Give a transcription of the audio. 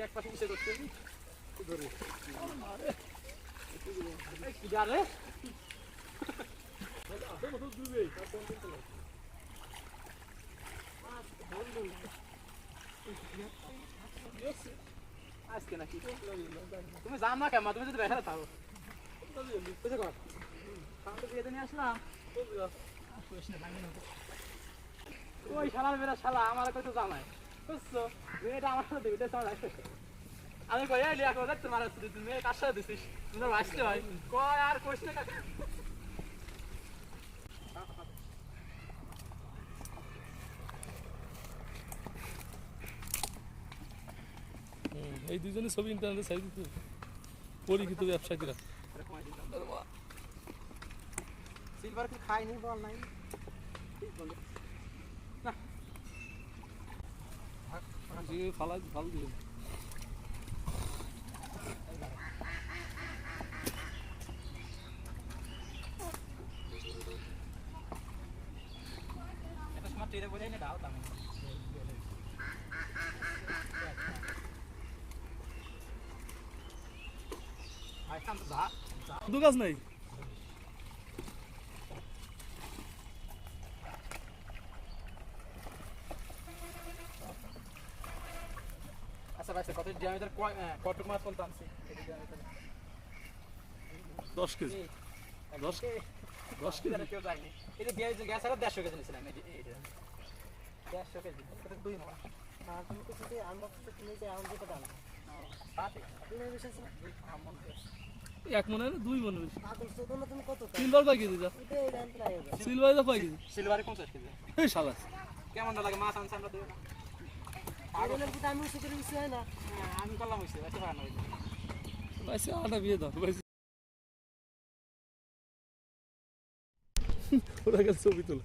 এক পাশে উঠে করতে ধরে কি জানে আজকে নাকি তুমি জান না কেমন তুমি যদি বেড়া থাকো আসলাম ওই শালার মেয়েরা শালা আমার কত জানায় বুঝছো মেয়েটা আমার সাথে দেখে আমি কই এই লিয়া কই তোর মারা তুই মেয়ে কার সাথে দিছিস তোমরা আসতে হয় কয় আর কইছ না কাকা এই দুজনে ছবি ইন্টারনেটে ছাই দিতে পরিচিত ব্যবসায়ীরা সিলভার কি খাইনি বল নাই না যে ফালা ফাল দিলেন এটা সময় টেরে বলে না দাও তামে আই কাম দা দু গাছ নাই আচ্ছা ভাই কত ডায়ামিটার কত মাছ কোন টানছি 10 কেজি 10 কেজি কেউ যায়নি এই যে গ্যাস আর 150 কেজি নিছিলাম এই 150 কেজি কত দুই মাছ না তুমি তো যদি আমরা তো কিনে যাই আমরা যেটা দাম সাথে তুমি বেশি আছে আমন এক মনে না দুই মনে বেশি আদর তো তুমি কত সিলভার পাই কেজি যা এটা এই দাম প্রায় হবে সিলভার দা পাই কেজি সিলভারে 50 কেজি এই শালা কেমন লাগে মাছ আনছ আমরা দিও না আগুনের কি আমি উঠে করে উঠে হয় না আমি করলাম হইছে আচ্ছা ভালো হইছে ভাইসে আটা বিয়ে দাও ভাইসে ওরা গেছে ছবি তোলা